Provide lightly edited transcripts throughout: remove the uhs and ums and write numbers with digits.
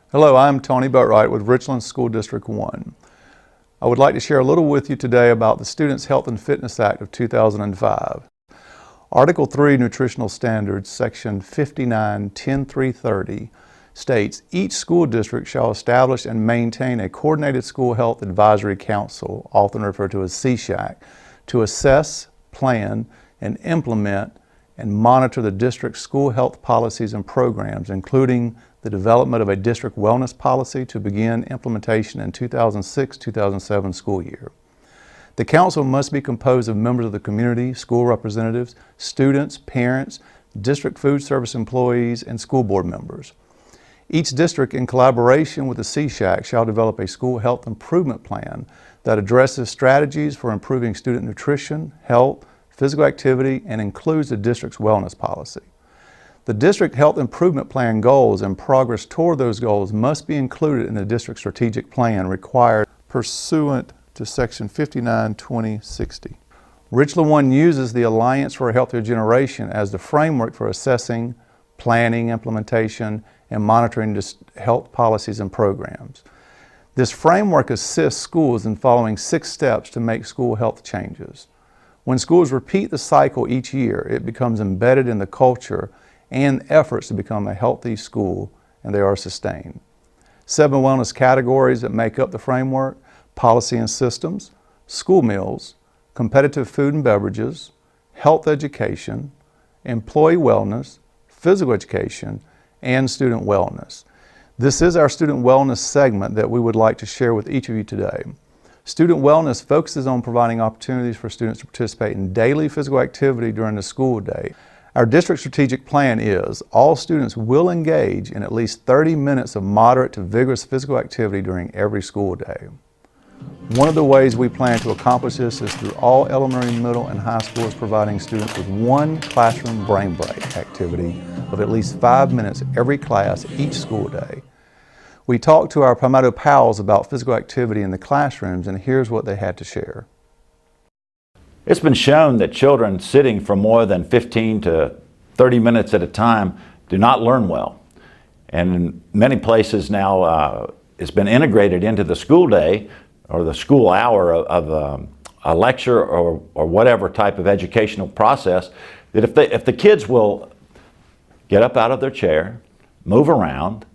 Hello, I'm Tony Boatwright with Richland School District 1. I would like to share a little with you today about the Students' Health and Fitness Act of 2005. Article 3 Nutritional Standards, Section 59-10-330 states, each school district shall establish and maintain a Coordinated School Health Advisory Council, often referred to as CSHAC, to assess, plan, and implement and monitor the district's school health policies and programs, including the development of a district wellness policy to begin implementation in 2006-2007 school year. The council must be composed of members of the community, school representatives, students, parents, district food service employees, and school board members. Each district, in collaboration with the CSHAC, shall develop a school health improvement plan that addresses strategies for improving student nutrition, health, physical activity, and includes the district's wellness policy. The district health improvement plan goals and progress toward those goals must be included in the district strategic plan required pursuant to Section 59-2060. Richland 1 uses the Alliance for a Healthier Generation as the framework for assessing, planning, implementation, and monitoring health policies and programs. This framework assists schools in following 6 steps to make school health changes. When schools repeat the cycle each year, it becomes embedded in the culture and efforts to become a healthy school, and they are sustained. 7 wellness categories that make up the framework: policy and systems, school meals, competitive food and beverages, health education, employee wellness, physical education, and student wellness. This is our student wellness segment that we would like to share with each of you today. Student wellness focuses on providing opportunities for students to participate in daily physical activity during the school day. Our district strategic plan is all students will engage in at least 30 minutes of moderate to vigorous physical activity during every school day. One of the ways we plan to accomplish this is through all elementary, middle, and high schools providing students with one classroom brain break activity of at least 5 minutes every class each school day. We talked to our Palmetto pals about physical activity in the classrooms, and here's what they had to share. It's been shown that children sitting for more than 15 to 30 minutes at a time do not learn well. And in many places now, it's been integrated into the school day or the school hour of a lecture or whatever type of educational process, that if the kids will get up out of their chair, move around,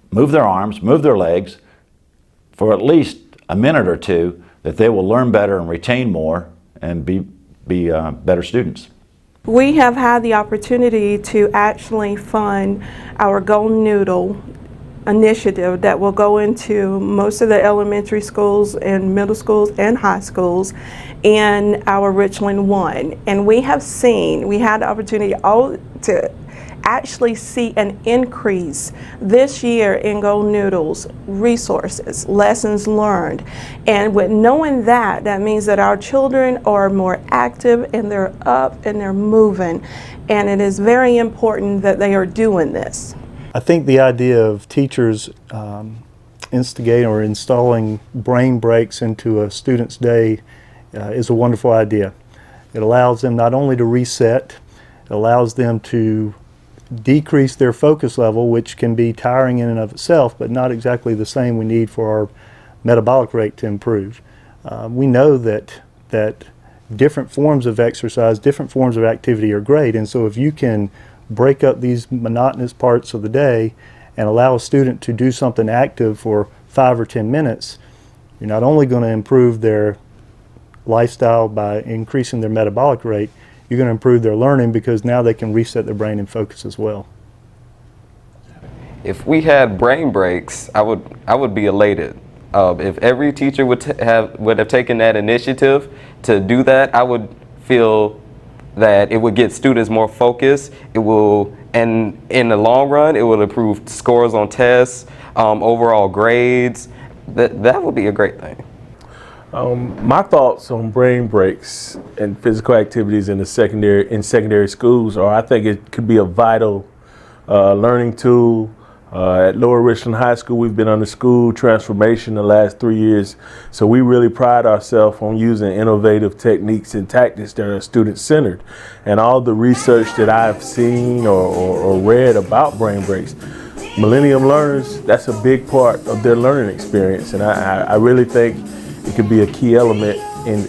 move their arms, move their legs for at least a minute or two, that they will learn better and retain more and be better students. We have had the opportunity to actually fund our Golden Noodle initiative that will go into most of the elementary schools and middle schools and high schools in our Richland 1. And we had the opportunity to actually see an increase this year in Golden Noodles resources, lessons learned. And with knowing that means that our children are more active and they're up and they're moving. And it is very important that they are doing this. I think the idea of teachers instigating or installing brain breaks into a student's day is a wonderful idea. It allows them not only to reset, it allows them to decrease their focus level, which can be tiring in and of itself, but not exactly the same we need for our metabolic rate to improve. We know that different forms of exercise, different forms of activity are great, and so if you can break up these monotonous parts of the day and allow a student to do something active for 5 or 10 minutes, you're not only going to improve their lifestyle by increasing their metabolic rate, you're going to improve their learning because now they can reset their brain and focus as well. If we had brain breaks, I would be elated. If every teacher would have taken that initiative to do that, I would feel that it would get students more focused. It will, and in the long run, it will improve scores on tests, overall grades. That would be a great thing. My thoughts on brain breaks and physical activities in secondary schools are, I think it could be a vital learning tool. At Lower Richland High School, we've been under school transformation the last 3 years, so we really pride ourselves on using innovative techniques and tactics that are student-centered. And all the research that I've seen or read about brain breaks millennium learners, that's a big part of their learning experience, and I really think it could be a key element in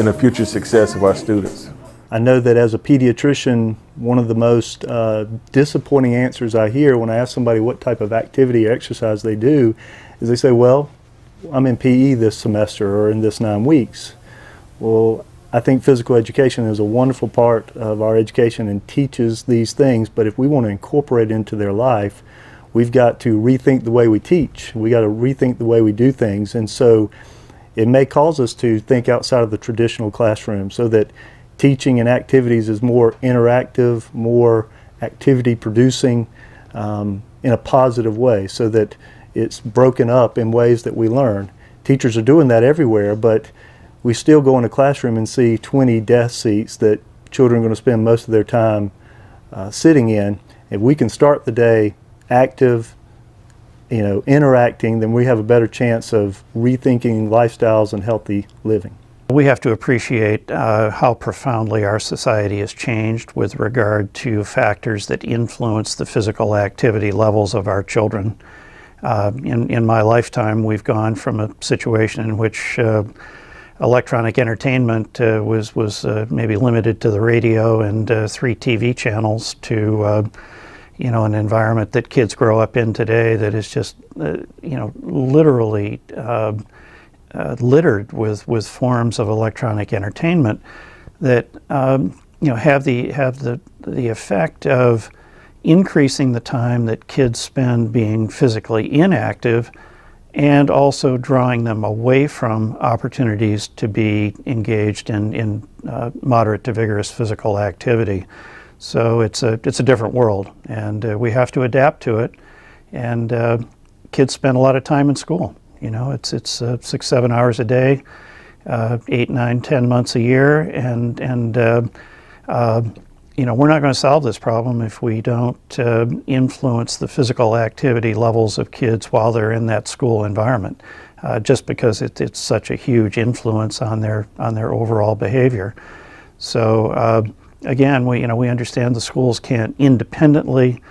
the future success of our students. I know that as a pediatrician, one of the most disappointing answers I hear when I ask somebody what type of activity or exercise they do is they say, well, I'm in PE this semester or in this 9 weeks. Well, I think physical education is a wonderful part of our education and teaches these things, but if we want to incorporate it into their life, we've got to rethink the way we teach. We got to rethink the way we do things, and so it may cause us to think outside of the traditional classroom so that teaching and activities is more interactive, more activity producing in a positive way, so that it's broken up in ways that we learn. Teachers are doing that everywhere, but we still go in a classroom and see 20 desk seats that children are going to spend most of their time sitting in. If we can start the day active, interacting, then we have a better chance of rethinking lifestyles and healthy living. We have to appreciate how profoundly our society has changed with regard to factors that influence the physical activity levels of our children. In my lifetime, we've gone from a situation in which electronic entertainment was maybe limited to the radio and 3 TV channels to an environment that kids grow up in today that is just literally littered with forms of electronic entertainment that have the effect of increasing the time that kids spend being physically inactive, and also drawing them away from opportunities to be engaged in moderate to vigorous physical activity. So it's a different world, and we have to adapt to it. And kids spend a lot of time in school. It's 6-7 hours a day, 8, 9, 10 months a year, and we're not going to solve this problem if we don't influence the physical activity levels of kids while they're in that school environment, just because it's such a huge influence on their overall behavior. So again, we understand the schools can't independently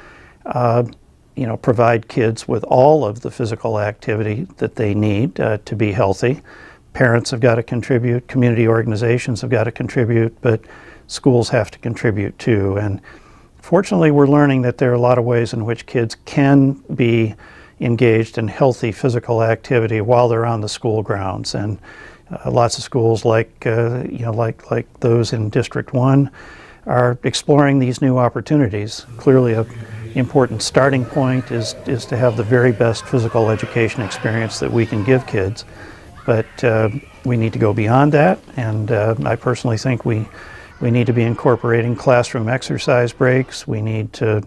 provide kids with all of the physical activity that they need to be healthy. Parents have got to contribute, community organizations have got to contribute, but schools have to contribute too. And fortunately, we're learning that there are a lot of ways in which kids can be engaged in healthy physical activity while they're on the school grounds. And lots of schools like those in District 1 are exploring these new opportunities. Clearly, an important starting point is to have the very best physical education experience that we can give kids. But we need to go beyond that, and I personally think we need to be incorporating classroom exercise breaks. We need to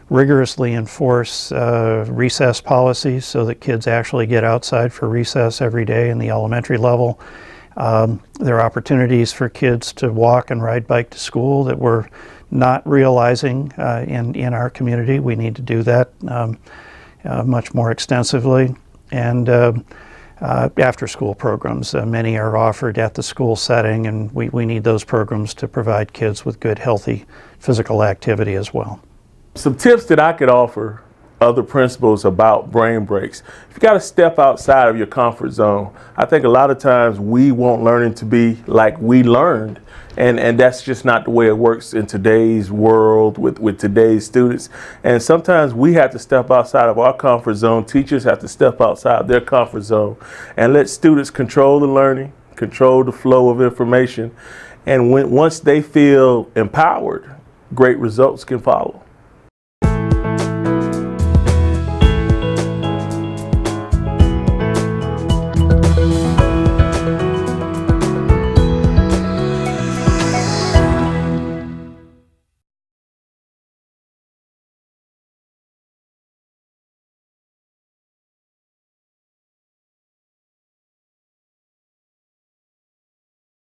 rigorously enforce recess policies so that kids actually get outside for recess every day in the elementary level. There are opportunities for kids to walk and ride bike to school that we're not realizing in our community. We need to do that much more extensively. And after-school programs, many are offered at the school setting, and we need those programs to provide kids with good, healthy physical activity as well. Some tips that I could offer other principals about brain breaks. You got to step outside of your comfort zone. I think a lot of times we want learning to be like we learned, and that's just not the way it works in today's world with today's students. And sometimes we have to step outside of our comfort zone. Teachers have to step outside their comfort zone and let students control the learning, control the flow of information. And once they feel empowered, great results can follow.